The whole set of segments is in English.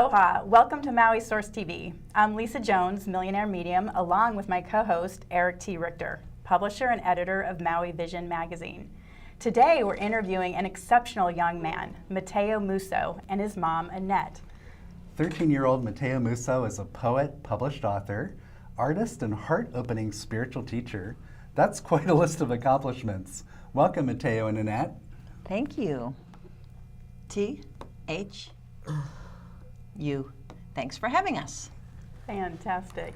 Aloha, welcome to Maui Source TV. I'm Lisa Jones, millionaire medium, along with my co-host Eric T. Richter, publisher and editor of Maui Vision magazine. Today we're interviewing an exceptional young man, Matteo Musso, and his mom, Annette. 13-year-old Matteo Musso is a poet, published author, artist, and heart-opening spiritual teacher. That's quite a list of accomplishments. Welcome, Matteo and Annette. Thank you. T-H-U. Thanks for having us. Fantastic.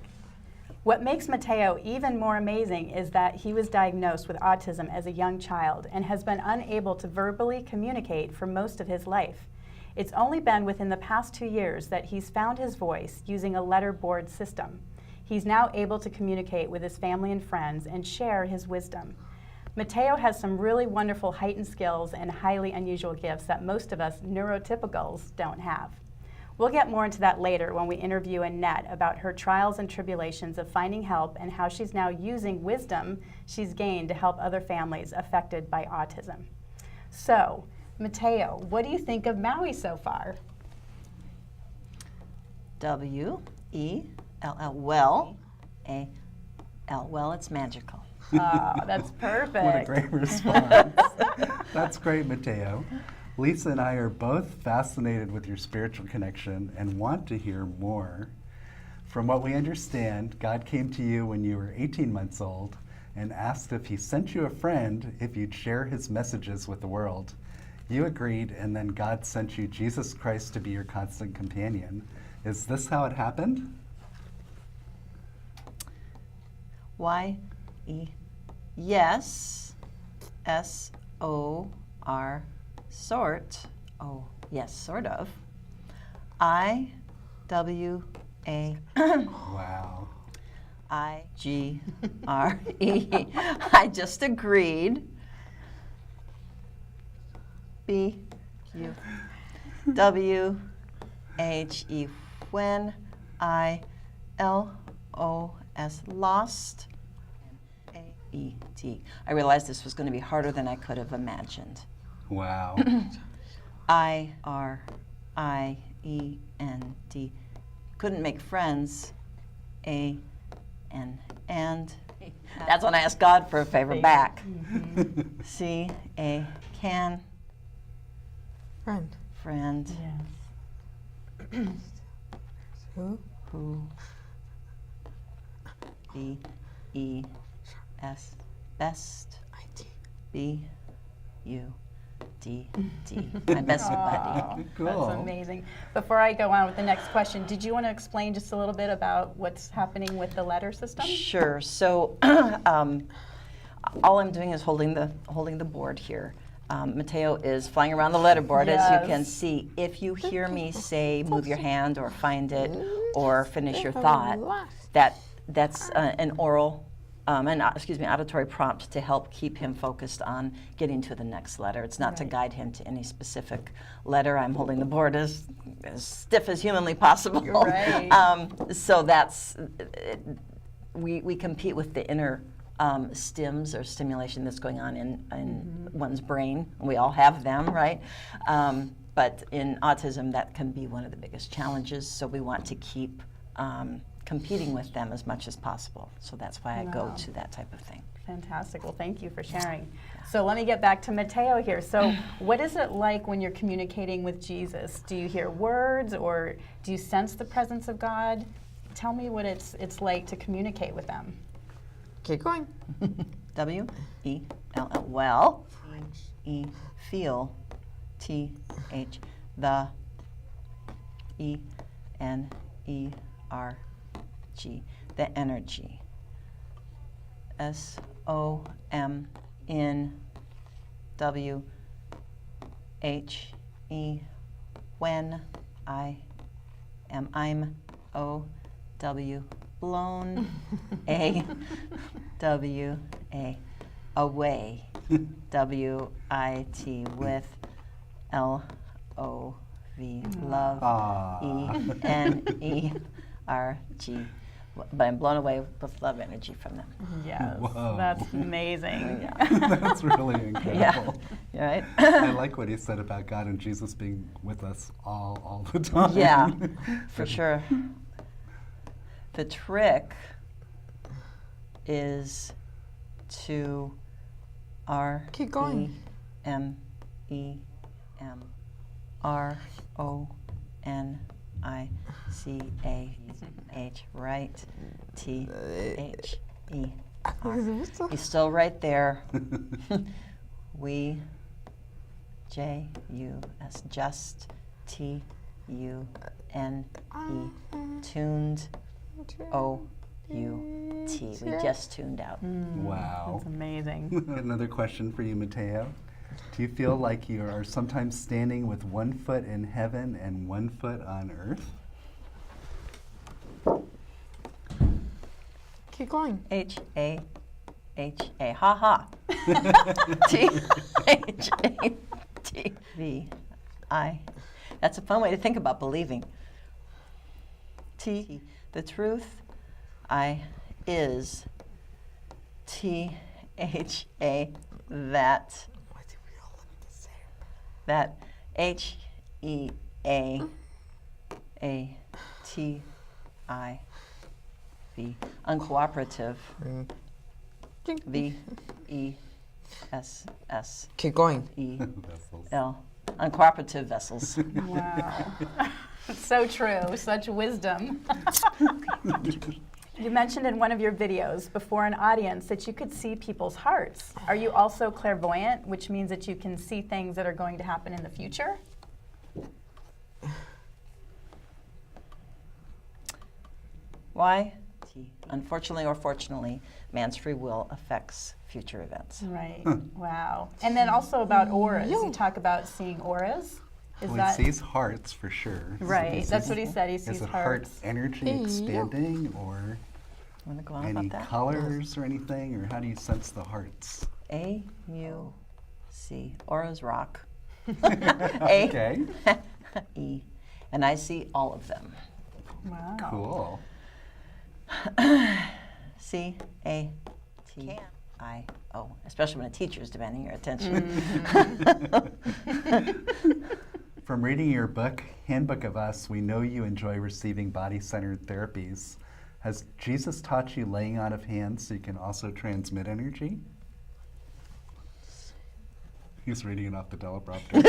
What makes Matteo even more amazing is that he was diagnosed with autism as a young child and has been unable to verbally communicate for most of his life. It's only been within the past 2 years that he's found his voice using a letterboard system. He's now able to communicate with his family and friends and share his wisdom. Matteo has some really wonderful heightened skills and highly unusual gifts that most of us neurotypicals don't have. We'll get more into that later when we interview Annette about her trials and tribulations of finding help and how she's now using wisdom she's gained to help other families affected by autism. So, Matteo, what do you think of Maui so far? W-E-L-L, well, A-L, well, it's magical. Oh, that's perfect. What a great response. That's great, Matteo. Lisa and I are both fascinated with your spiritual connection and want to hear more. From what we understand, God came to you when you were 18 months old and asked if he sent you a friend if you'd share his messages with the world. You agreed, and then God sent you Jesus Christ to be your constant companion. Is this how it happened? Y-E, yes, S-O-R, sort, oh, yes, sort of. I-W-A, Wow. I-G-R-E, I just agreed. B-U-W-H-E, when I-L-O-S, lost. A-E-T. I realized this was going to be harder than I could have imagined. Wow. I-R-I-E-N-D. Couldn't make friends. A-N. And that's when I asked God for a favor back. Mm-hmm. C-A. Can. Friend. Friend. Yes. Who? Who. B-E-S. Best. I-T. B-U-D-D. My best buddy. Cool. That's amazing. Before I go on with the next question, did you want to explain just a little bit about what's happening with the letter system? Sure. So all I'm doing is holding the board here. Mateo is flying around the letterboard, as you can see. If you hear me say move your hand or find it or finish your thought, that's an oral, auditory prompt to help keep him focused on getting to the next letter. It's not to guide him to any specific letter. I'm holding the board as stiff as humanly possible. Right. So that's, we compete with the inner stims or stimulation that's going on in one's brain. We all have them, right? But in autism, that can be one of the biggest challenges. So we want to keep competing with them as much as possible. So that's why I go to that type of thing. Fantastic. Well, thank you for sharing. So let me get back to Matteo here. So what is it like when you're communicating with Jesus? Do you hear words or do you sense the presence of God? Tell me what it's like to communicate with them. Keep going. W-E-L-L, well, E, feel, T-H, the, E-N-E-R-G, the energy, S-O-M, in, W-H-E, when, I'm, O-W, blown, A-W-A, away, W-I-T, with, L-O-V, love, Ah. E-N-E-R-G, but I'm blown away with love energy from them. Yes, Whoa. that's amazing. That's really incredible. Yeah, right? I like what he said about God and Jesus being with us all the time. Yeah, for sure. The trick is to Keep going. REMEMRONICAH, right? THER. He's still right there. We, JUS, just TUNE, tuned, OUT. We just tuned out. Wow. That's amazing. Another question for you, Matteo. Do you feel like you are sometimes standing with 1 foot in heaven and 1 foot on earth? Keep going. HAHA. Ha ha. THATVI. That's a fun way to think about believing. T, the truth, I is THA, that, Why did we all look the same? that HEAATIV, uncooperative, VESSEL, Keep going. Vessels. uncooperative vessels. Wow. So true, such wisdom. You mentioned in one of your videos before an audience that you could see people's hearts. Are you also clairvoyant, which means that you can see things that are going to happen in the future? Why? Unfortunately or fortunately, man's free will affects future events. Right. Wow. And then also about auras. You talk about seeing auras. Is Well, that he sees hearts for sure. right? That's what he said. He Is sees it heart hearts. energy expanding or Want to go on any about that? colors or anything? Or how do you sense the hearts? AUC. Auras rock. Okay. E. And I see all of them. Wow. Cool. CATIO, especially when a teacher is demanding your attention. From reading your book, Handbook of Us, we know you enjoy receiving body-centered therapies. Has Jesus taught you laying on of hands so you can also transmit energy? He's reading it off the teleprompter.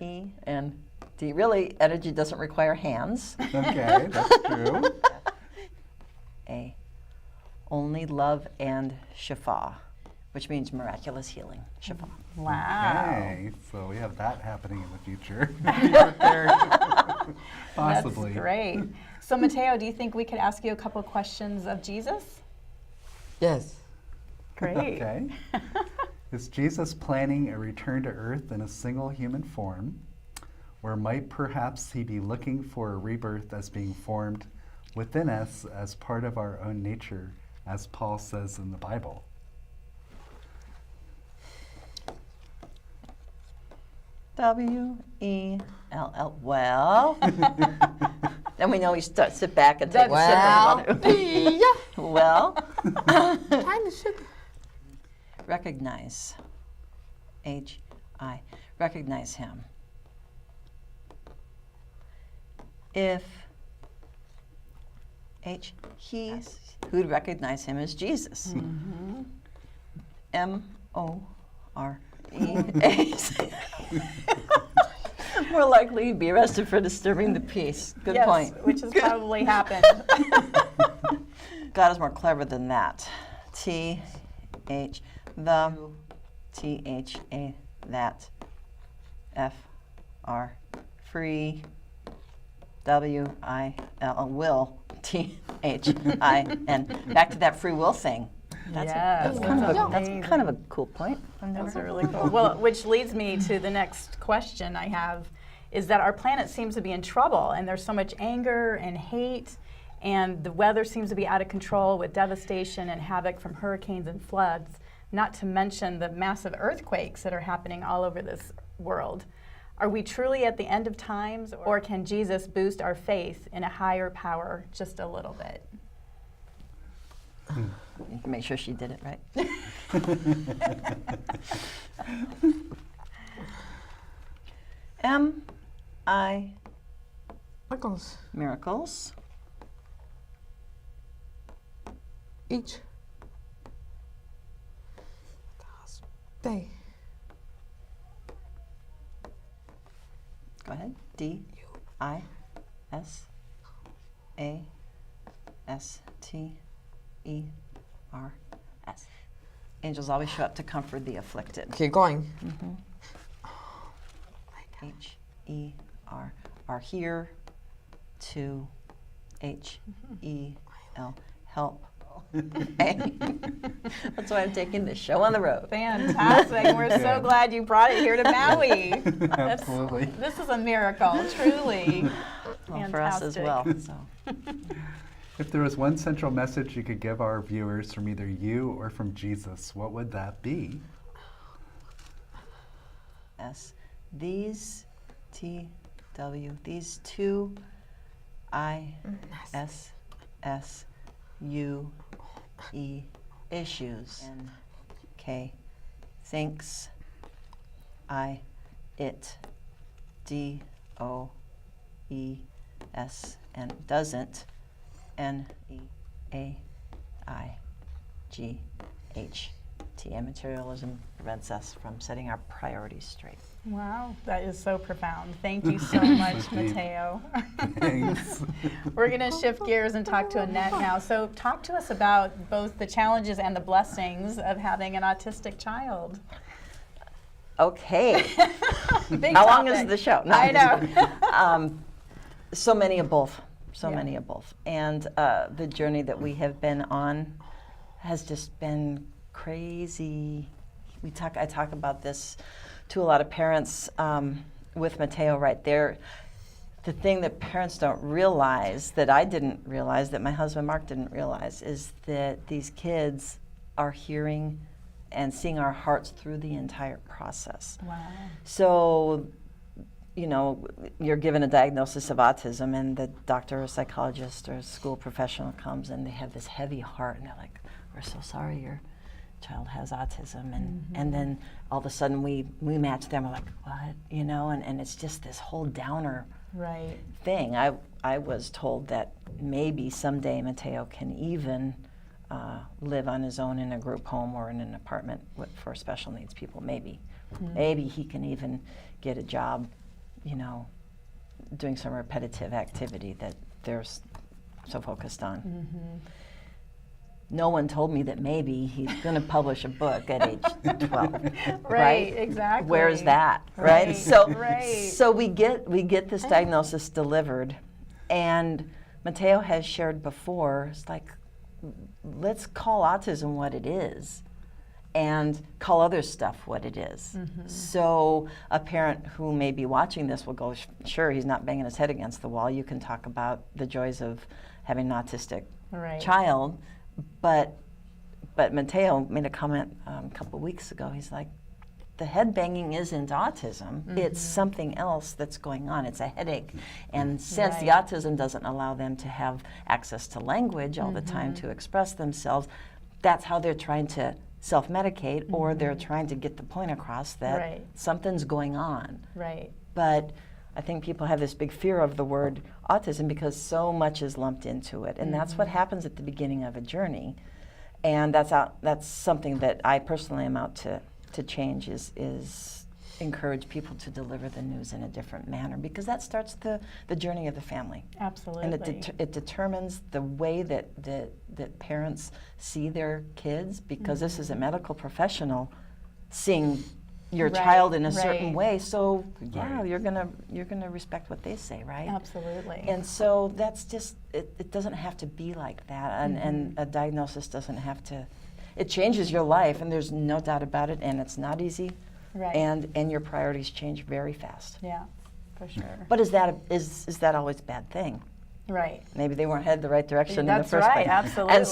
REND. Really, energy doesn't require hands. Okay, that's true. A. Only love and shifa, which means miraculous healing. Shifa. Wow. Okay, so we have that happening in the future. Be prepared. Possibly. That's great. So, Matteo, do you think we could ask you a couple questions of Jesus? Yes. Great. Okay. Is Jesus planning a return to Earth in a single human form? Or might perhaps he be looking for a rebirth as being formed within us as part of our own nature, as Paul says in the Bible? WELL. Well, then we know we sit back and take a Well, sip of yeah. Well, Kind of sugar. recognize. HI. Recognize him. If he's who'd recognize him as Jesus. MOREA. More likely to be arrested for disturbing the peace. Good Yes, point. which has probably happened. God is more clever than that. TH, the, THA, that, FR, free, WIL, will, THIN. Back to that free will thing. That's, Yes, that's, kind of a, that's that's amazing. kind of a cool point. Those are really cool. Well, which leads me to the next question I have, is that our planet seems to be in trouble, and there's so much anger and hate, and the weather seems to be out of control with devastation and havoc from hurricanes and floods, not to mention the massive earthquakes that are happening all over this world. Are we truly at the end of times, or can Jesus boost our faith in a higher power just a little bit? You can make sure she did it right. M-I Miracles. miracles. Each day. Go ahead. D-I-S-A-S-T-E-R-S. Angels always show up to comfort the afflicted. Keep going. H-E-R. Are here to H-E-L. Help. That's why I'm taking this show on the road. Fantastic. We're so glad you brought it here to Maui. Absolutely. This is a miracle, truly. Well, for us as well. So. If there was one central message you could give our viewers from either you or from Jesus, what would that be? These two issues. N-K. Thinks. It. D-O-E-S. And doesn't. N-E-A-I-G-H-T. And materialism prevents us from setting our priorities straight. Wow, that is so profound. Thank you so much, So deep. Matteo. Thanks. We're going to shift gears and talk to Annette now. So talk to us about both the challenges and the blessings of having an autistic child. Okay. Big How long is topic. the show? No, I know. So many of both. So Yeah. many of both. And the journey that we have been on has just been crazy. I talk about this to a lot of parents with Matteo right there. The thing that parents don't realize, that I didn't realize, that my husband Mark didn't realize, is that these kids are hearing and seeing our hearts through the entire process. Wow. So, you know, you're given a diagnosis of autism, and the doctor or psychologist or school professional comes and they have this heavy heart and they're like, "We're so sorry your child has autism." And then all of a sudden we match them. We're like, "What?" You know, and it's just this whole downer Right. thing. I was told that maybe someday Matteo can even live on his own in a group home or in an apartment for special needs people. Maybe he can even get a job, you know, doing some repetitive activity that they're so focused on. No one told me that maybe he's going to publish a book at age 12. Right, exactly. Where's that, right? So, right. so we get this diagnosis delivered, and Matteo has shared before. It's like, let's call autism what it is, and call other stuff what it is. So a parent who may be watching this will go, "Sure, he's not banging his head against the wall. You can talk about the joys of having an autistic Right. child." But Matteo made a comment a couple weeks ago. He's like, the head banging isn't autism. It's something else that's going on. It's a headache. And since the Right. autism doesn't allow them to have access to language all the time to express themselves, that's how they're trying to self-medicate, or they're trying to get the point across that Right. something's going on. Right. But I think people have this big fear of the word autism because so much is lumped into it, and that's what happens at the beginning of a journey. And that's something that I personally am out to change, is encourage people to deliver the news in a different manner, because that starts the journey of the family. Absolutely. And it determines the way that parents see their kids, because this is a medical professional seeing your Right, child in a certain right. way. So yeah, Right. you're gonna respect what they say, right? Absolutely. And so that's just it doesn't have to be like that, and a diagnosis doesn't have to. It changes your life, and there's no doubt about it, and it's not easy. Right. And your priorities change very fast. Yeah, for sure. But is that always a bad thing? Right. Maybe they weren't headed the right direction in the That's first right, place. And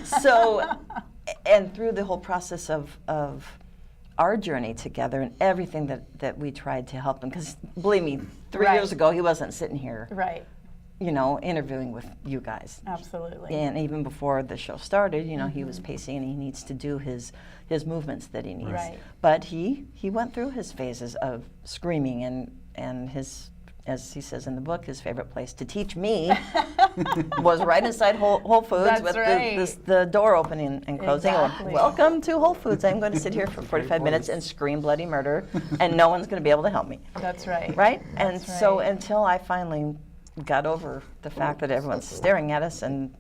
so and through the whole process of our journey together and everything that we tried to help him. Because believe me, 3 Right. years ago, he wasn't sitting here, Right. you know, interviewing with you guys. Absolutely. And even before the show started, you know, he was pacing and he needs to do his movements that he needs. Right. But he went through his phases of screaming and his, as he says in the book, his favorite place to teach me was right inside Whole Foods That's with right. the door opening and closing. Exactly. Welcome to Whole Foods. I'm going to sit here for 45 minutes and scream bloody murder, and no one's going to be able to help me. That's right. Right? And That's so right. until I finally got over the fact that everyone's staring at us and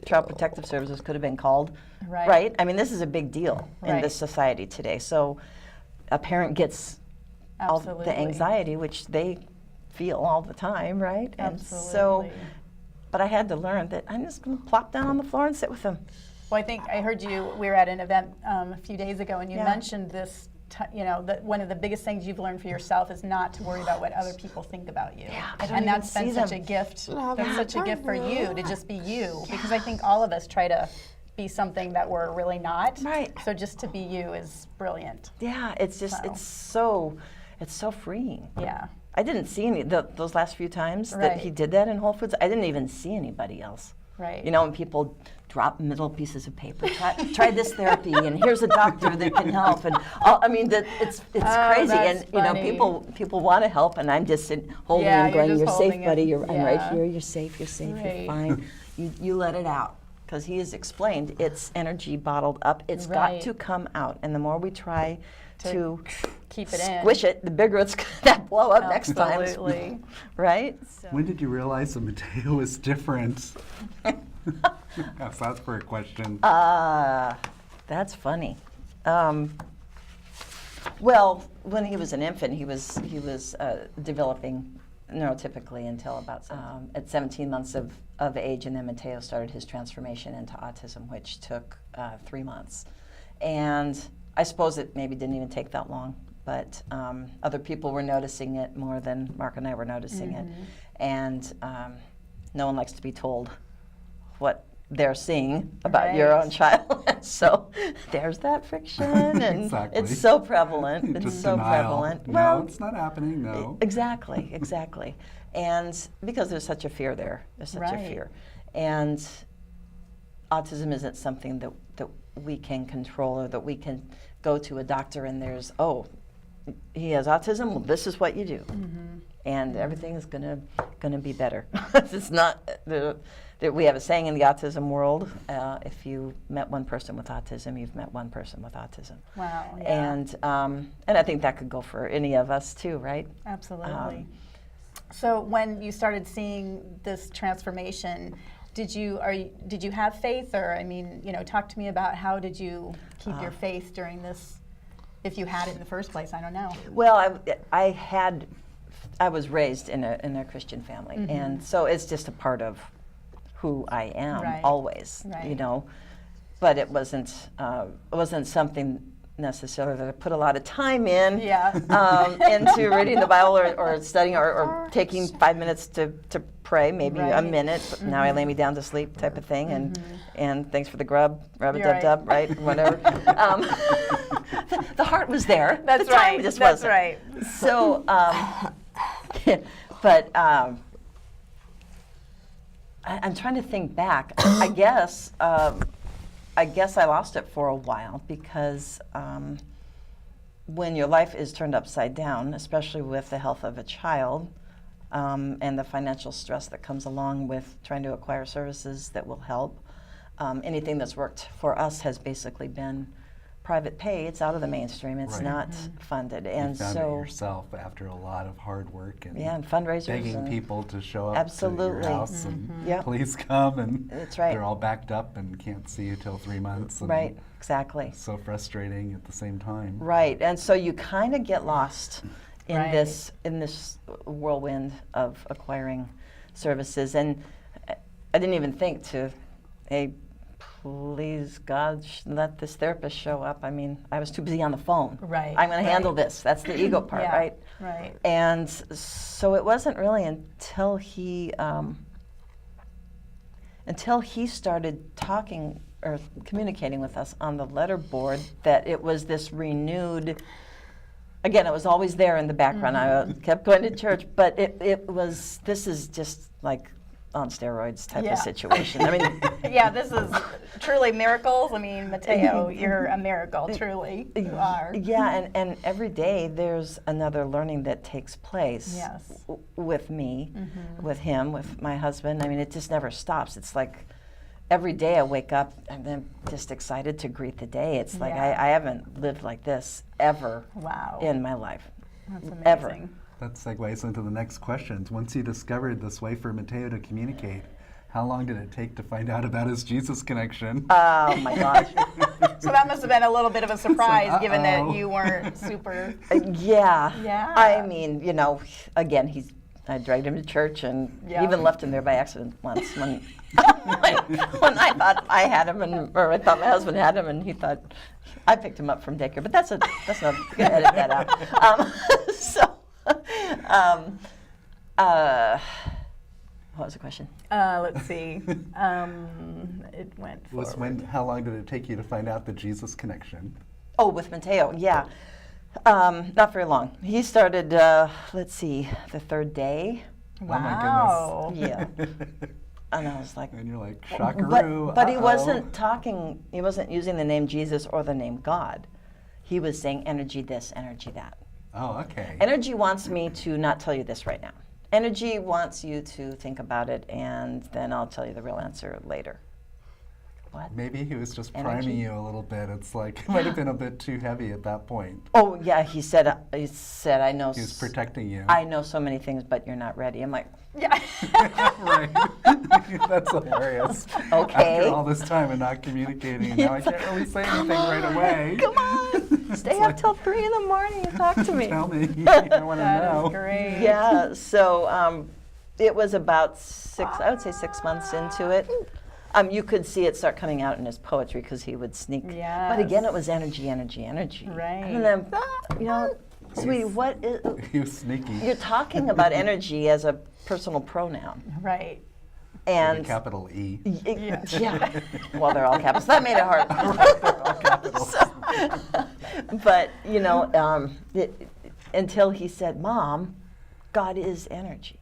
Child Protective Services could have been called, Right. I mean, this is a big deal in Right. this society today. So a parent gets all Absolutely. the anxiety, which they feel all the time, right? And so, Absolutely. but I had to learn that I'm just going to plop down on the floor and sit with them. Well, I think I heard you, we were at an event a few days ago, and you Yeah. mentioned this, you know, that one of the biggest things you've learned for yourself is not to worry about what other people think about you. Yeah, I don't and even that's been see such them. a gift. No, That's such a gift for you to just be you, because I think all of us try to be something that we're really not. Right. So just to be you is brilliant. Yeah, it's just, So. it's so freeing. Yeah. I didn't see those last few times that Right. he did that in Whole Foods. I didn't even see anybody else. Right. You know, when people drop middle pieces of paper, try this therapy, and here's a doctor that can help, and I mean, it's crazy, that's and you know, funny. people want to help, and I'm just sitting, holding Yeah, and you're going, just "You're safe, holding buddy. it. I'm right Yeah. here. You're safe. You're Right. fine. You let it out." Because he has explained it's energy bottled up. It's Right. got to come out, and the more we try to Keep it in. squish it, the bigger it's gonna blow up next time. Absolutely. Right? So. When did you realize that Matteo was different? Yes, that's for a question. That's funny. Well, when he was an infant, he was developing neurotypically until about at 17 months of age, and then Matteo started his transformation into autism, which took 3 months. And I suppose it maybe didn't even take that long, but other people were noticing it more than Mark and I were noticing it. And no one likes to be told what they're seeing about your Right. own child. So there's that friction, and Exactly. it's so prevalent. It's Just so denial. prevalent. No, it's not happening. No. Exactly, exactly. And because there's such a fear there, there's such a Right. fear. And autism isn't something that we can control, or that we can go to a doctor and there's, oh, he has autism, well, this is what you do. And everything is gonna be better. It's not, we have a saying in the autism world, if you met one person with autism, you've met one person with autism. Wow. Yeah. And I think that could go for any of us too, right? Absolutely. So when you started seeing this transformation, did you have faith, or I mean, you know, talk to me about how did you keep your faith during this, if you had it in the first place? I don't know. Well, I was raised in a Christian family, and so it's just a part of who I am Right. always, you Right. know. But it wasn't something necessarily that I put a lot of time in Yeah. into reading the Bible or studying or taking 5 minutes to pray, maybe a Right. minute. But now I lay me down to sleep, type of thing, and thanks for the grub, You're rub-a-dub-dub, right? Whatever. The heart was there. That's the time right. just That's wasn't. right. So, but I'm trying to think back. I guess I lost it for a while because when your life is turned upside down, especially with the health of a child and the financial stress that comes along with trying to acquire services that will help, anything that's worked for us has basically been private pay. It's out of the mainstream. It's Right. not funded, You and found it so yourself after a lot of hard work and yeah, and fundraisers begging and people to show up Absolutely. to your house and Yep. please come, and That's right. they're all backed up and can't see you till 3 months. And right, exactly. So frustrating at the same time. Right, and so you kind of get lost in Right. this whirlwind of acquiring services, and I didn't even think to, hey, please God, let this therapist show up. I mean, I was too busy on the phone. Right, I'm going to handle right. this. That's the ego part, Yeah, right? right. And so it wasn't really until he started talking or communicating with us on the letterboard, that it was this renewed. Again, it was always there in the background. I kept going to church, but it was. This is just like on steroids type of situation. I mean, Yeah, this is truly miracles. I mean, Matteo, you're a miracle, truly. You are. yeah, and every day there's another learning that takes place. Yes. With me, with him, with my husband. I mean, it just never stops. It's like every day I wake up and I'm just excited to greet the day. It's like Yeah. I haven't lived like this ever Wow. in my life. That's amazing. Ever. That segues into the next questions. Once you discovered this way for Matteo to communicate, how long did it take to find out about his Jesus connection? Oh my gosh. So that must have been a little bit of a surprise, given that uh-oh. you weren't super. Yeah. Yeah. I mean, you know, again, I dragged him to church and Yeah. even left him there by accident once when when I thought I had him, or I thought my husband had him, and he thought I picked him up from daycare. But that's not. You can edit that out. What was the question? Let's see. It went forward. How long did it take you to find out the Jesus connection? Oh, with Matteo, yeah. Not very long. He started, let's see, the third day. Wow. Yeah. And I was like, And you're like, shockaroo. but he wasn't talking, he wasn't using the name Jesus or the name God. He was saying energy this, energy that. Oh, okay. Energy wants me to not tell you this right now. Energy wants you to think about it, and then I'll tell you the real answer later. What? Maybe he was just Energy. priming you a little bit. It's like, it might have been a bit too heavy at that point. Oh yeah, he said I know. He was protecting you. I know so many things, but you're not ready. I'm like, Yeah. Right. That's hilarious. Okay. After all this time and not communicating, and now I can't really say anything right away. come on, stay up till 3 in the morning and talk to me. Tell me. I want to That know. is great. Yeah, so it was about I would say 6 months into it. You could see it start coming out in his poetry because he would sneak. But again, it was energy, energy, energy. Right. And then, you know, sweetie, what is? He was sneaky. You're talking about energy as a personal pronoun, Right. With and a capital E. yeah. Well, they're all capitals. That made it hard. They're all capitals. But you know, until he said, "Mom, God is energy."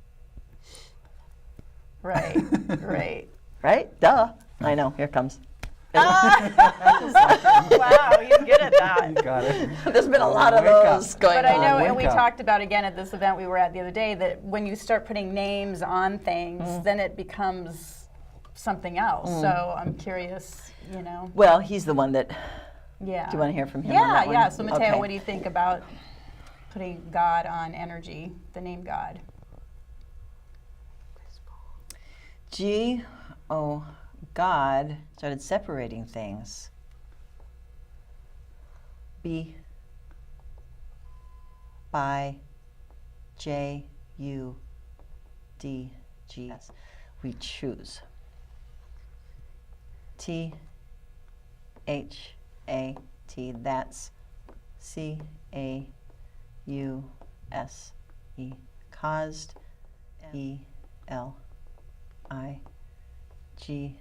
Right. Right. Right? Duh. I know. Here it comes. Wow, he's good at that. You got it. There's been a lot of Wake up. those going But I on. know, wake and we up. talked about again at this event we were at the other day, that when you start putting names on things, then it becomes something else. So I'm curious, you know. Well, he's the one that. Yeah. Do you want to hear from him? on Yeah, that one? yeah. So Matteo, Okay. what do you think about putting God on energy, the name God? God started separating things. B by J U D G S. We choose. T H A T. That's C A U S E. Caused. E L I G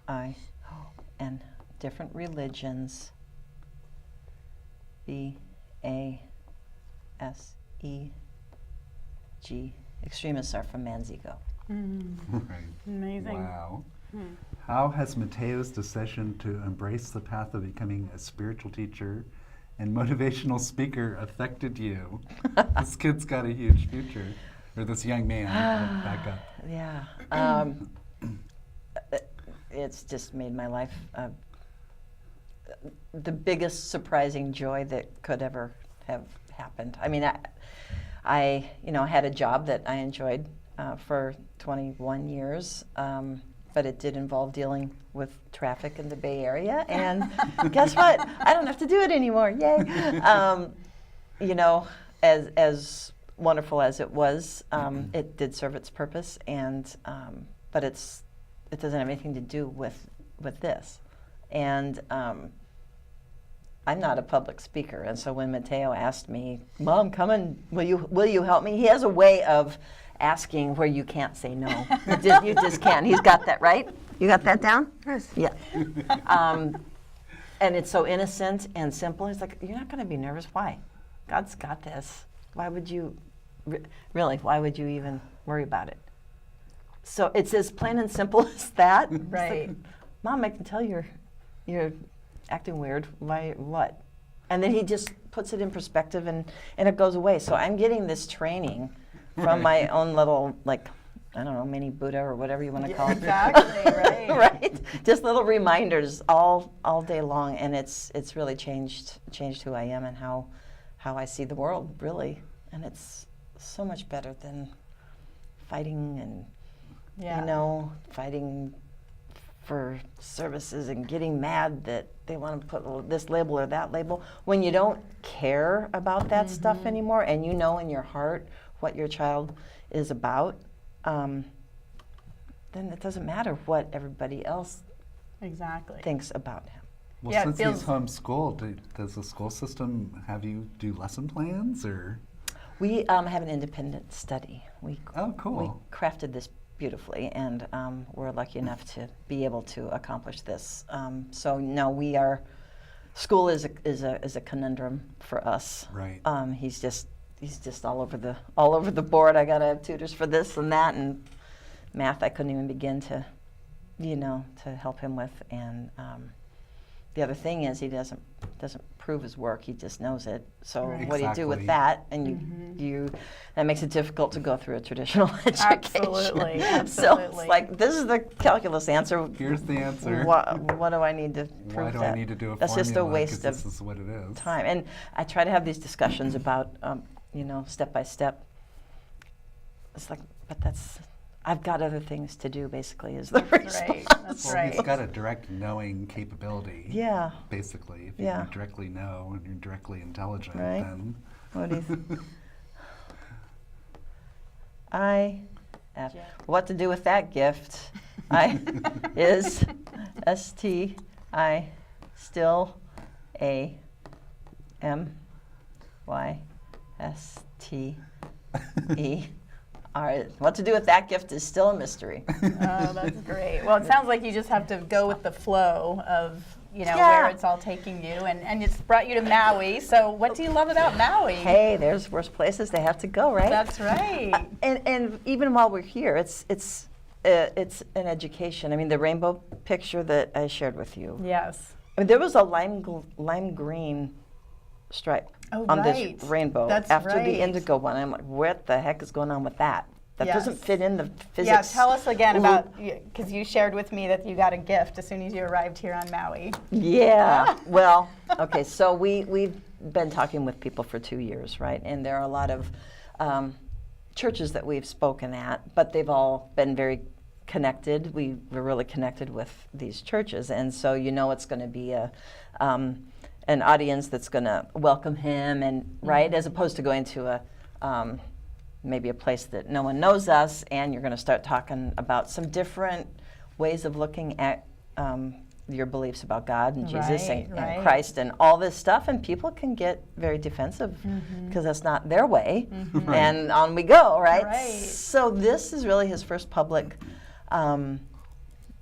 I N. Different religions. B A S E G. Extremists are from Manzigo. Right. Amazing. Wow. How has Matteo's decision to embrace the path of becoming a spiritual teacher and motivational speaker affected you? This kid's got a huge future. Or this young man. Back up. Yeah. It's just made my life the biggest surprising joy that could ever have happened. I mean, I had a job that I enjoyed for 21 years, but it did involve dealing with traffic in the Bay Area. And guess what? I don't have to do it anymore. Yay! You know, as wonderful as it was, it did serve its purpose, and but it doesn't have anything to do with this. And I'm not a public speaker, and so when Matteo asked me, "Mom, come and will you help me?" He has a way of asking where you can't say no. You just can't. He's got that right. You got that down? Yes. Yeah. And it's so innocent and simple. It's like, you're not going to be nervous. Why? God's got this. Why would you, really, why would you even worry about it? So it's as plain and simple as that. It's Right. like, Mom, I can tell you're acting weird. Why, what? And then he just puts it in perspective and it goes away. So I'm getting this training from my own little, like, I don't know, mini Buddha or whatever you want to call it. Exactly, right. Right? Just little reminders all day long, and it's really changed who I am and how I see the world, really. And it's so much better than fighting and fighting for services and getting mad that they want to put this label or that label. When you don't care about that stuff anymore, and you know in your heart what your child is about, then it doesn't matter what everybody else Exactly. thinks about him. Well, Yeah, it since feels- he's homeschooled, does the school system have you do lesson plans or? We have an independent study. Oh, cool. We crafted this beautifully, and we're lucky enough to be able to accomplish this. So no, school is a conundrum for us. Right. He's just all over the board. I gotta have tutors for this and that, and math I couldn't even begin to help him with. And the other thing is he doesn't prove his work. He just knows it. So Right. what do you do with Exactly. that? And you that makes it difficult to go through a traditional education. Absolutely, So absolutely. it's like, this is the calculus answer. Here's the answer. What do I need to prove Why do that? I need to do a That's just a formula? 'Cause waste of this is what it is. time. And I try to have these discussions about, step by step. It's like, but I've got other things to do, basically, is the response. Right. That's Well, right. he's got a direct knowing capability. Yeah. Basically, if Yeah. you directly know and you're directly intelligent, Right. then What do you what to do with that gift? Is STI still A M Y STE R. What to do with that gift is still a mystery. Oh, that's great. Well, it sounds like you just have to go with the flow of, Yeah. where it's all taking you, and it's brought you to Maui. So what do you love about Maui? Hey, there's worse places they have to go, right? That's right. And even while we're here, it's an education. I mean, the rainbow picture that I shared with you. Yes. I mean, there was a lime green stripe Oh, on right. this rainbow That's after right. the indigo one. I'm like, what the heck is going on with that? That doesn't Yes. fit in the physics. Yeah, tell us again loop. about, because you shared with me that you got a gift as soon as you arrived here on Maui. Yeah. Well, okay. So we've been talking with people for 2 years, right? And there are a lot of churches that we've spoken at, but they've all been very connected. We're really connected with these churches, and so it's going to be an audience that's going to welcome him, and right, as opposed to going to a maybe a place that no one knows us, and you're going to start talking about some different ways of looking at your beliefs about God and Jesus Right, and right. Christ and all this stuff, and people can get very defensive because that's not their way, and on we go, right? Right. So this is really his first public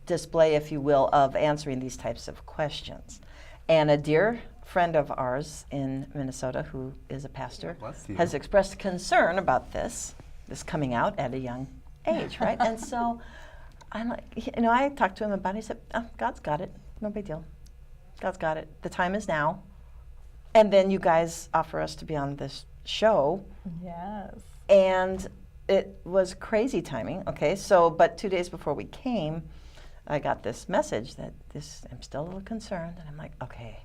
display, if you will, of answering these types of questions. And a dear friend of ours in Minnesota, who is a pastor, Bless you. has expressed concern about this coming out at a young age, right? And so I'm like, I talked to him about it. He said, oh, God's got it. No big deal. God's got it. The time is now. And then you guys offer us to be on this show. Yes. And it was crazy timing. Okay, so, but 2 days before we came, I got this message that I'm still a little concerned. And I'm like, okay,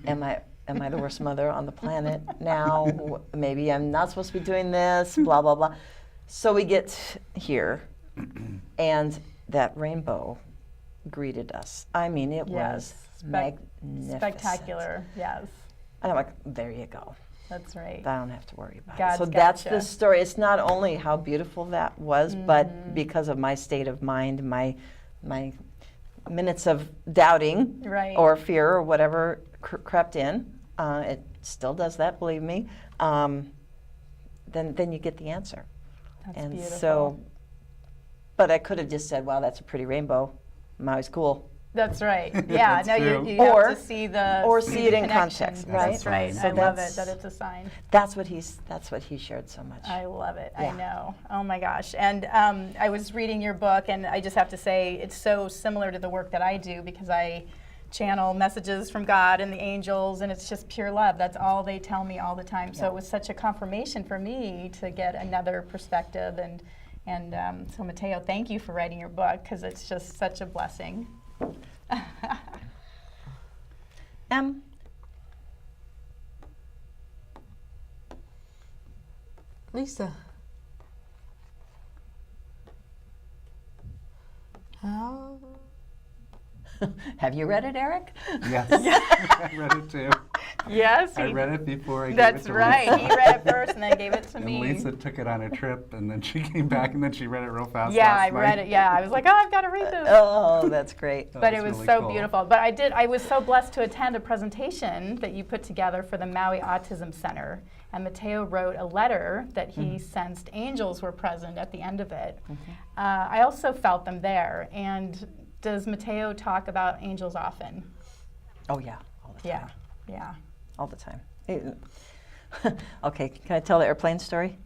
am I the worst mother on the planet now? Maybe I'm not supposed to be doing this, blah, blah, blah. So we get here, and that rainbow greeted us. I mean, it was magnificent. Spectacular, yes. And I'm like, there you go. That's right. I don't have to worry about God's it. So that's gotcha. the story. It's not only how beautiful that was, but because of my state of mind, my minutes of doubting Right. or fear or whatever crept in. It still does that, believe me. Then you get the answer. That's and beautiful. so, But I could have just said, wow, that's a pretty rainbow. Maui's cool. That's right. Yeah. That's no, true. you have to see the or see it in connection. context, right? That's right. So I love it that's- that it's a sign. That's what he shared so much. I love it. Yeah. I know. Oh my gosh. And I was reading your book, and I just have to say it's so similar to the work that I do because I channel messages from God and the angels, and it's just pure love. That's all they tell me all the time. So Yeah. it was such a confirmation for me to get another perspective. And so Matteo, thank you for writing your book because it's just such a blessing. Lisa. How? Have you read it, Eric? Yes, I read it too. Yes, I read it before I gave it that's to right. Lisa. He read it first and then gave it to And me. Lisa took it on a trip, and then she came back, and then she read it real fast. Yeah, last I read night. it. Yeah, I was like, oh, I've got to read this. Oh, that's great. But it That's was really so cool. beautiful. But I was so blessed to attend a presentation that you put together for the Maui Autism Center. And Matteo wrote a letter that he sensed angels were present at the end of it. I also felt them there. And does Matteo talk about angels often? Oh, yeah, all the time. Yeah. All the time. Okay, can I tell the airplane story?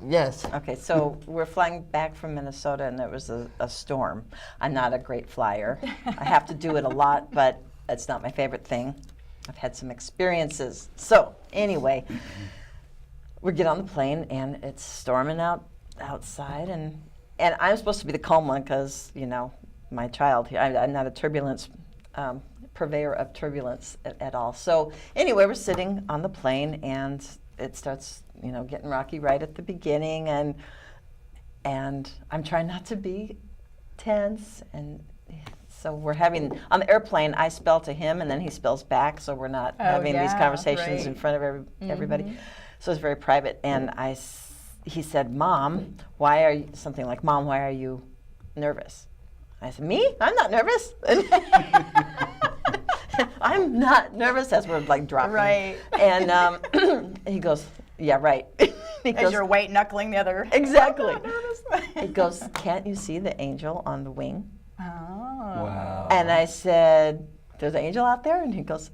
Yes. Okay, so we're flying back from Minnesota, and there was a storm. I'm not a great flyer. I have to do it a lot, but it's not my favorite thing. I've had some experiences. So anyway, we get on the plane, and it's storming outside, and I'm supposed to be the calm one because, you know, my child here, I'm not a turbulence purveyor of turbulence at all. So anyway, we're sitting on the plane, and it starts, you know, getting rocky right at the beginning, and I'm trying not to be tense, and so we're having, on the airplane, I spell to him, and then he spells back, so we're not having these yeah, conversations in right. front of everybody. So it's very private, and he said, Mom, why are you, something like, Mom, why are you nervous? I said, me? I'm not nervous. I'm not nervous, as we're like dropping. Right. And he goes, yeah, right. He As you're white knuckling the other. exactly. I'm not nervous. He goes, can't you see the angel on the wing? Oh. Wow. And I said, there's an angel out there? And he goes,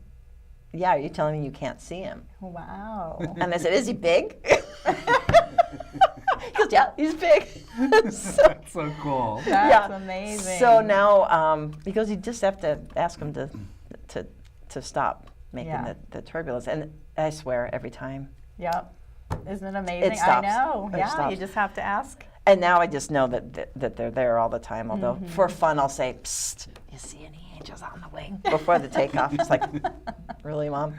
yeah, are you telling me you can't see him? Wow. And I said, is he big? He goes, yeah, he's big. So, That's so cool. That's amazing. So now, because you just have to ask him to stop making Yeah. the turbulence. And I swear, every time. Yep. Isn't it amazing? stops. I know. It Yeah, stops. you just have to ask. And now I just know that they're there all the time. Although for fun, I'll say, "Psst, you see any angels on the wing?" before the takeoff. It's like, really, Mom?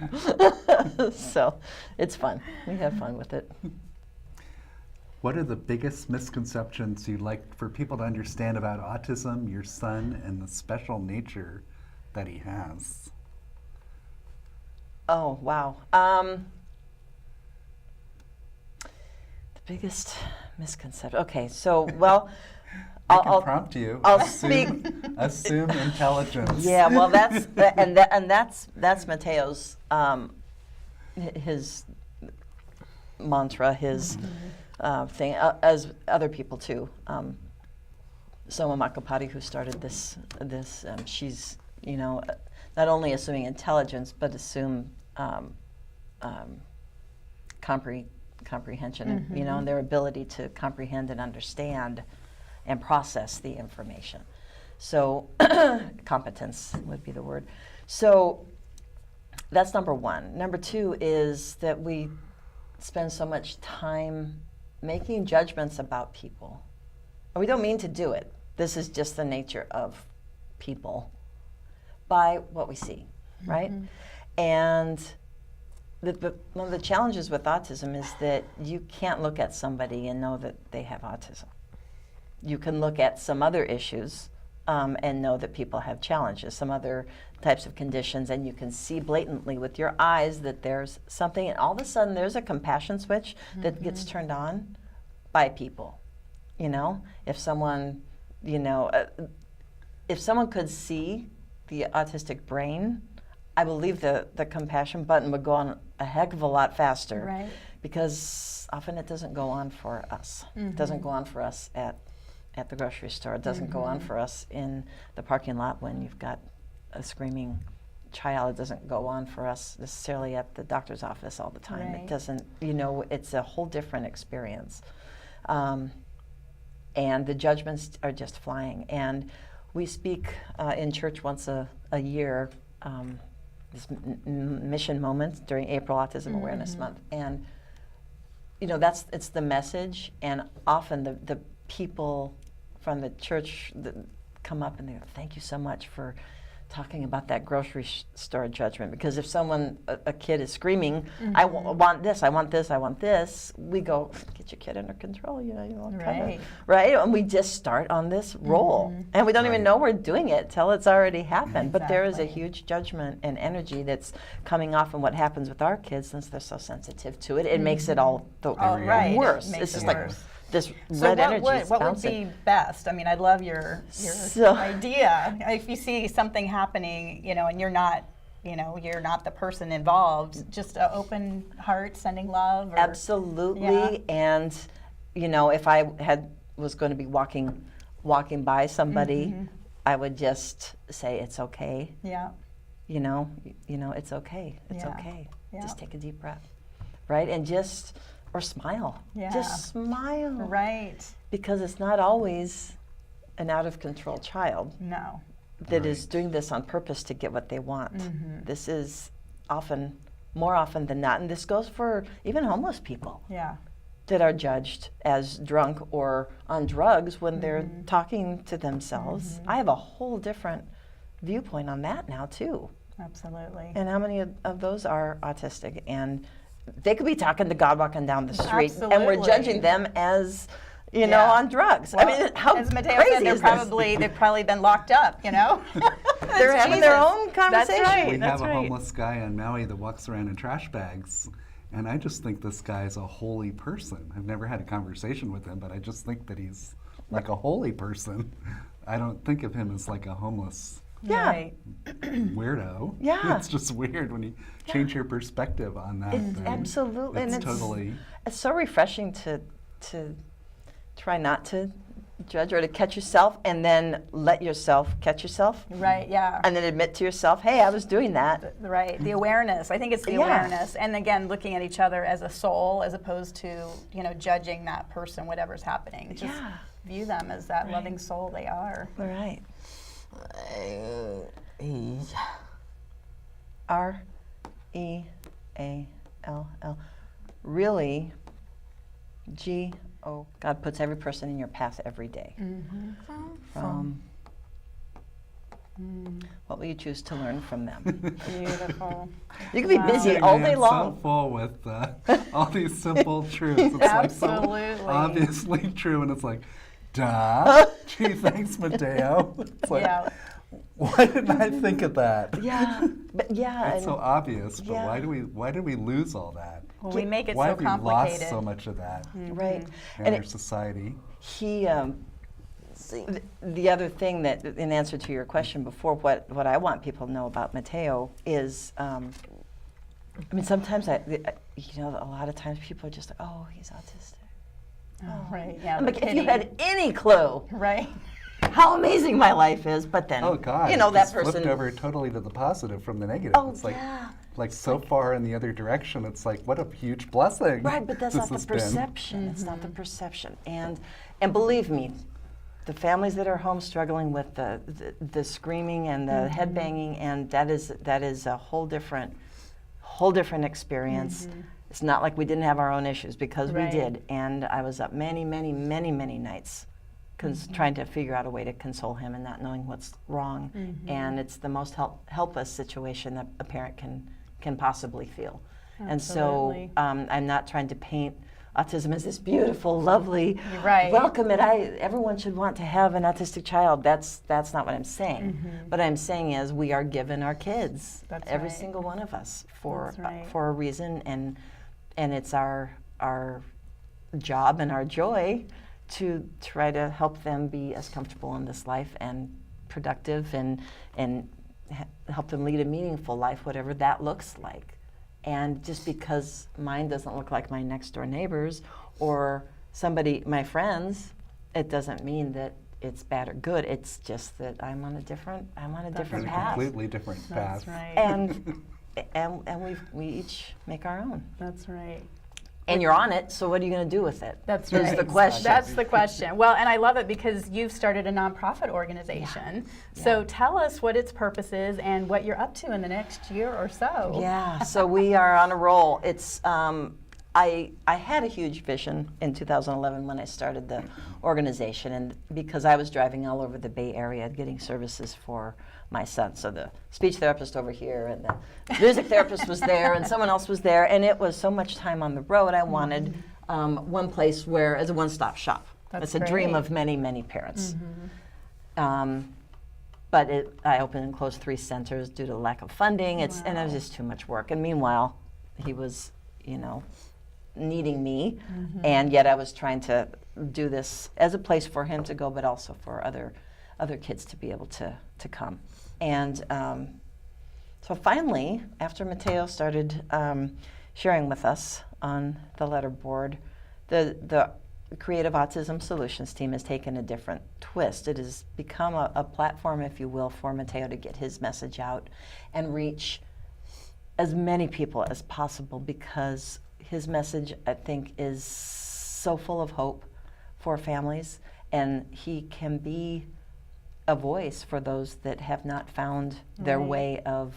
So it's fun. We have fun with it. What are the biggest misconceptions you'd like for people to understand about autism, your son, and the special nature that he has? Oh, wow. The biggest misconception. Okay, so, well, I can prompt you. I'll Assume intelligence. Yeah, well, that's Matteo's his mantra, his thing, as other people too. Soma Makapati, who started this, she's, you know, not only assuming intelligence, but assume comprehension, you know, and their ability to comprehend and understand and process the information. So competence would be the word. So that's number one. Number two is that we spend so much time making judgments about people. And we don't mean to do it. This is just the nature of people by what we see, right? And one of the challenges with autism is that you can't look at somebody and know that they have autism. You can look at some other issues and know that people have challenges, some other types of conditions, and you can see blatantly with your eyes that there's something, and all of a sudden there's a compassion switch that gets turned on by people. You know, if someone, you know, if someone could see the autistic brain, I believe the compassion button would go on a heck of a lot faster. Right. Because often it doesn't go on for us. It doesn't go on for us at at the grocery store. It doesn't go on for us in the parking lot when you've got a screaming child. It doesn't go on for us necessarily at the doctor's office all the time. Right. It doesn't, you know, it's a whole different experience. And the judgments are just flying. And we speak in church once a year, this mission moment during April Autism Awareness Month. And, you know, it's the message. And often the people from the church that come up and they go, thank you so much for talking about that grocery store judgment, because if someone, a kid is screaming, I want this, I want this, I want this, we go, get your kid under control, you know, Right. right? And we just start on this roll, and we don't even know we're doing it till it's already happened. But there is a Exactly. huge judgment and energy that's coming off, and what happens with our kids, since they're so sensitive to it, it makes it all the right. worse. It makes It's it just worse. like this So red energy is what would bouncing. be best? I mean, I love your So- idea. If you see something happening, you know, and you're not the person involved, just an open heart, sending love. Or, Absolutely. Yeah. And you know, if I was going to be walking by somebody, I would just say it's okay. Yeah. You know, it's okay. It's Yeah. okay. Yeah. Just take a deep breath, right? And or smile. Yeah. Just smile. Right. Because it's not always an out of control child No. that is doing this on purpose to get what they want. This is more often than not, and this goes for even homeless people Yeah. that are judged as drunk or on drugs when they're talking to themselves. I have a whole different viewpoint on that now too. Absolutely. And how many of those are autistic? And they could be talking to God walking down the street, and we're Absolutely. judging them as, you know, Yeah. on drugs. Well, I mean, how as Matteo crazy said, is they've probably been locked up, you know? They're having their own That's conversation. right. We That's have a right. homeless guy on Maui that walks around in trash bags, and I just think this guy is a holy person. I've never had a conversation with him, but I just think that he's like a holy person. I don't think of him as like a homeless Yeah. Right. weirdo. Yeah. It's just weird when you change your perspective on that. It's then absolutely, and it's totally. it's so refreshing to try not to judge or to catch yourself, and then let yourself catch yourself, Right, yeah. and then admit to yourself, hey, I was doing that. Right, the awareness. I think it's the Yeah. awareness. And again, looking at each other as a soul as opposed to, you know, judging that person, whatever's happening. Just Yeah. view them as that loving soul they are. All right. E. REALL. Really, GO. God puts every person in your path every day. From what will you choose to learn from them? Beautiful. You can be busy Sitting all there, day it's long. so full with all these simple truths. It's like so Absolutely. obviously true, and it's like, duh. Gee, thanks, Matteo. It's like, Yeah. why didn't I think of that? Yeah, but yeah, It's so obvious, but yeah. why did we lose all that? Well, we make it Why so have we complicated. lost so much of that right. in And our society? he, the other thing that, in answer to your question before, what I want people to know about Matteo is, I mean, sometimes you know, a lot of times people are just like, oh, he's autistic. Oh, right, yeah. I'm the like, if you pity. had any clue Right. how amazing my life is, but then, Oh God! you know, it that just flipped person. over totally to the positive from the negative. Oh, it's like, yeah. like so far in the other direction. It's like, what a huge blessing. Right, but that's this not the has been. perception. It's not the perception. And believe me, the families that are home struggling with the screaming and the head banging, and that is a whole different experience. It's not like we didn't have our own issues, because Right. we did. And I was up many nights trying to figure out a way to console him and not knowing what's wrong. And it's the most helpless situation that a parent can possibly feel. And so Absolutely. I'm not trying to paint autism as this beautiful, lovely, You're right. welcome it. Everyone should want to have an autistic child. That's not what I'm saying. What I'm saying is we are given our kids, That's every right. single one of us, for That's right. for a reason, and it's our job and our joy to try to help them be as comfortable in this life and productive and help them lead a meaningful life, whatever that looks like. And just because mine doesn't look like my next door neighbor's or my friends, it doesn't mean that it's bad or good. It's just that I'm on a different In a path. completely different That's path. right. And we each make our own. That's right. And you're on it, so what are you going to do with it? That's Is right. the question. That's the question. Well, and I love it because you've started a nonprofit organization. So tell us what its purpose is and what you're up to in the next year or so. Yeah, so we are on a roll. It's I had a huge vision in 2011 when I started the organization, and because I was driving all over the Bay Area getting services for my son. So the speech therapist over here and the music therapist was there and someone else was there, and it was so much time on the road. I wanted one place where, as a one-stop shop. That's It's a dream great. of many, many parents. But I opened and closed 3 centers due to lack of funding. And it was just too much work. And meanwhile, he was, needing me, and yet I was trying to do this as a place for him to go, but also for other kids to be able to come. And so finally, after Matteo started sharing with us on the letterboard, the Creative Autism Solutions team has taken a different twist. It has become a platform, if you will, for Matteo to get his message out and reach as many people as possible, because his message, I think, is so full of hope for families, and he can be a voice for those that have not found their way of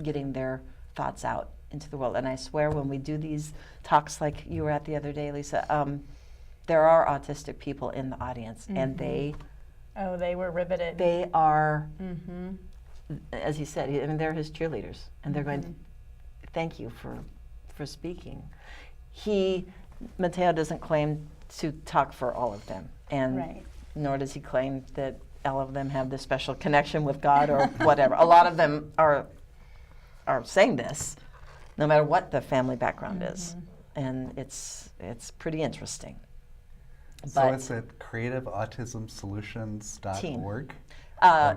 getting their thoughts out into the world. And I swear, when we do these talks like you were at the other day, Lisa, there are autistic people in the audience, and they were riveted. they are, as he said, I mean, they're his cheerleaders, and they're going, thank you for speaking. Matteo doesn't claim to talk for all of them, and nor does he claim that all of them have this special connection with God or whatever. A lot of them are saying this, no matter what the family background is, and it's pretty interesting. So it's at creativeautismsolutions.org?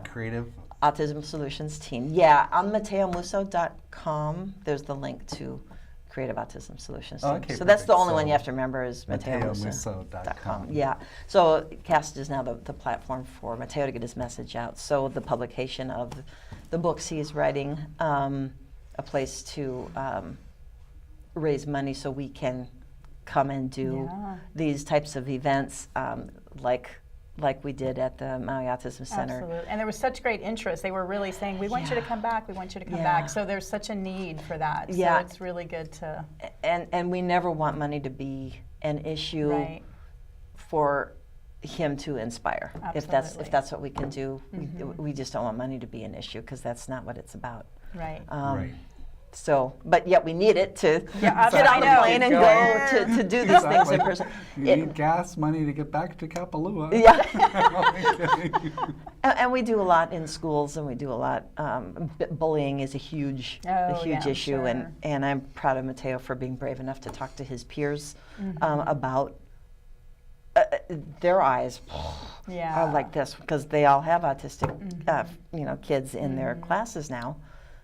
Creative Autism Solutions team. Yeah, on MatteoMusso.com, there's the link to Creative Autism Solutions team. Okay, so that's the perfect. only one So you have to remember is MatteoMusso.com. Yeah. So CAST is now the platform for Matteo to get his message out. So the publication of the books he's writing, a place to raise money so we can come and do these types of events, like we did at the Maui Autism Center. Absolutely. And there was such great interest. They were really saying, we want you to come back, we want you to come back. So there's such a need for that. So it's really good to... And we never want money to be an issue for him to inspire. Absolutely. If that's what we can do, we just don't want money to be an issue, because that's not what it's about. Right. So, but yet we need it to get on the know. plane and go to do these things in person. You need gas money to get back to Kapalua. Yeah. And we do a lot in schools, and we do a lot. Bullying is a huge issue, and I'm proud of Matteo for being brave enough to talk to his peers about their eyes are like this, because they all have autistic kids in their classes now,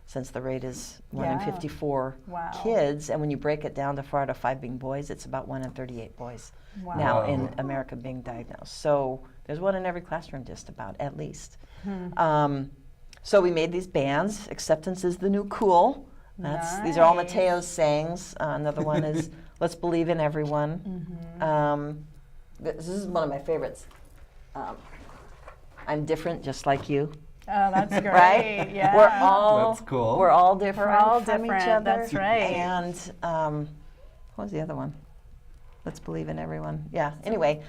since the rate is 1 in 54 kids. And when you break it down to 4 out of 5 being boys, it's about 1 in 38 boys now in America being diagnosed. So there's 1 in every classroom, just about, at least. So we made these bands. Acceptance is the new cool. These are all Matteo's sayings. Another one is let's believe in everyone. This is one of my favorites. I'm different, just like you. Oh, that's great. Right? Yeah. That's cool. We're all different. We're all from different. each other. That's right. And what was the other one? Let's believe in everyone. Yeah. Anyway,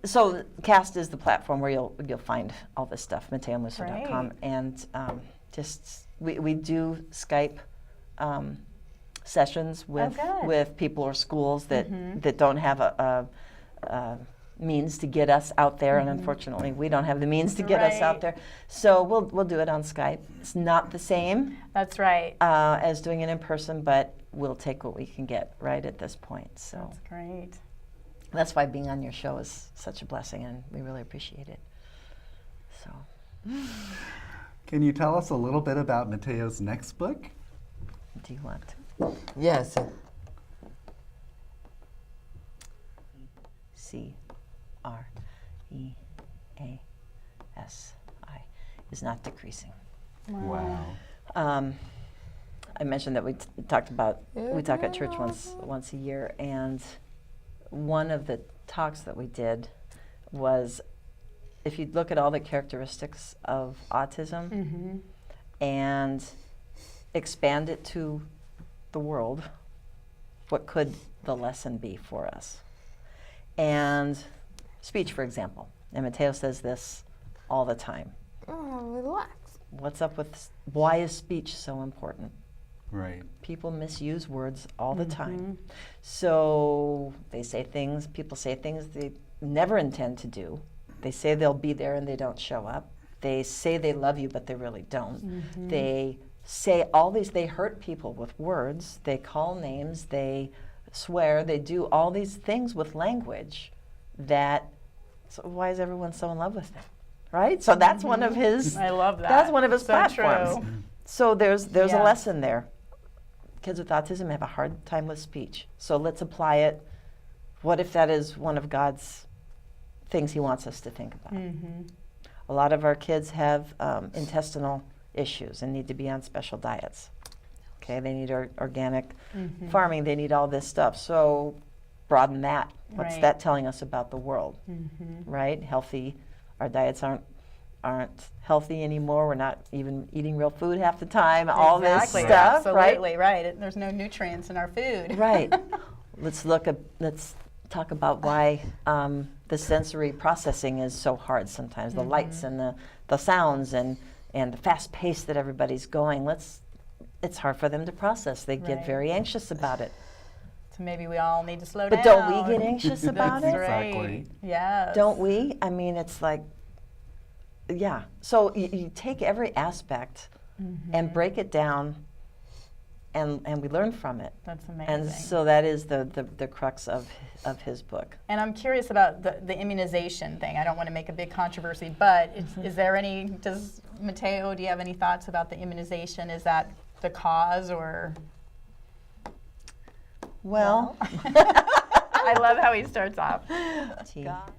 so CAST is the platform where you'll find all this stuff. MatteoMusso.com, and we do Skype sessions with people or schools that don't have a means to get us out there, and unfortunately we don't have the means to get us out there. So we'll do it on Skype. It's not the same. That's right. As doing it in person, but we'll take what we can get right at this point. So that's great. That's why being on your show is such a blessing, and we really appreciate it. So, Can you tell us a little bit about Matteo's next book? do you want to? Yes. See. is not decreasing. Wow. I mentioned that we talk at church once a year, and one of the talks that we did was, if you look at all the characteristics of autism and expand it to the world, what could the lesson be for us? And speech, for example. And Matteo says this all the time. Relax. What's up with, why is speech so important? Right. People misuse words all the time. So they say things, people say things they never intend to do. They say they'll be there and they don't show up. They say they love you, but they really don't. They say all these, they hurt people with words. They call names, they swear, they do all these things with language that, so why is everyone so in love with them? Right? So that's one of his, I love that. that's one of his So platforms. true. So there's a Yes. lesson there. Kids with autism have a hard time with speech. So let's apply it. What if that is one of God's things he wants us to think about? A lot of our kids have intestinal issues and need to be on special diets. Okay, they need organic farming, they need all this stuff. So broaden that. What's Right. that telling us about the world? Right? Healthy, our diets aren't healthy anymore. We're not even eating real food half the time. All this Exactly. stuff, Absolutely right. There's no nutrients in our food. right? Let's talk about why the sensory processing is so hard sometimes. The lights and the sounds and the fast pace that everybody's going. It's hard for them to process. They get Right. very anxious about it. So maybe we all need to slow But down. don't we get anxious about That's it? right. Exactly. Yes. Don't we? I mean, it's like, yeah. So you take every aspect and break it down, and we learn from it. That's amazing. And so that is the crux of his book. And I'm curious about the immunization thing. I don't want to make a big controversy, but is there Matteo, do you have any thoughts about the immunization? Is that the cause, or? Well, I love how he starts off. T-A-L-Y.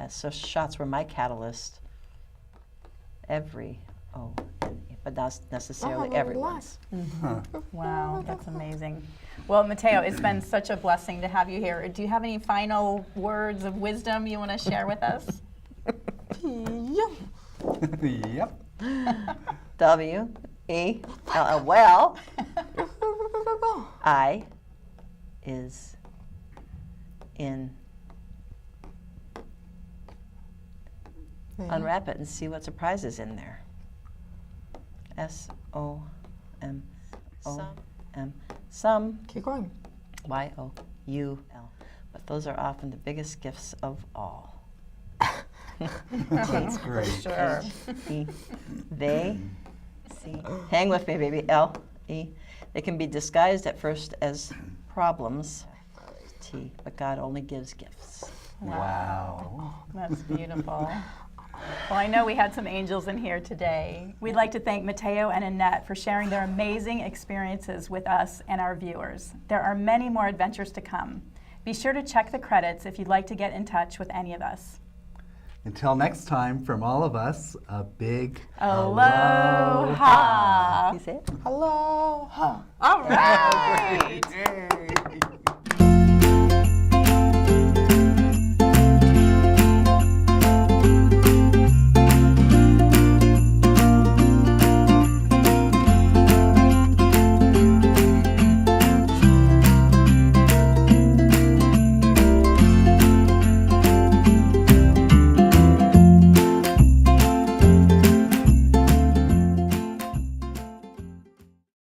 So shots were my catalyst. But not necessarily everyone's. Wow, that's amazing. Well, Matteo, it's been such a blessing to have you here. Do you have any final words of wisdom you want to share with us? Yep. W-E-L-L. Well, I is in. Unwrap it and see what surprise is in there. S-O-M-O-M. Some. Keep going. Y-O-U-L. But those are often the biggest gifts of all. That's great. Sure. E. They. C. Hang with me, baby. L-E. They can be disguised at first as problems. T. But God only gives gifts. Wow. That's beautiful. Well, I know we had some angels in here today. We'd like to thank Matteo and Annette for sharing their amazing experiences with us and our viewers. There are many more adventures to come. Be sure to check the credits if you'd like to get in touch with any of us. Until next time, from all of us, a big Aloha! You say it? Aloha. All right!